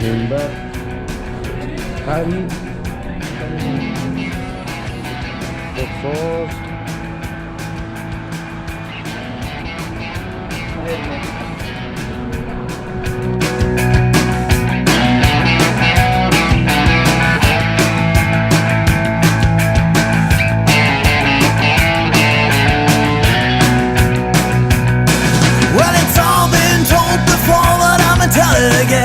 member Harry exhaust Well, it's all been told before, but I'ma tell it again.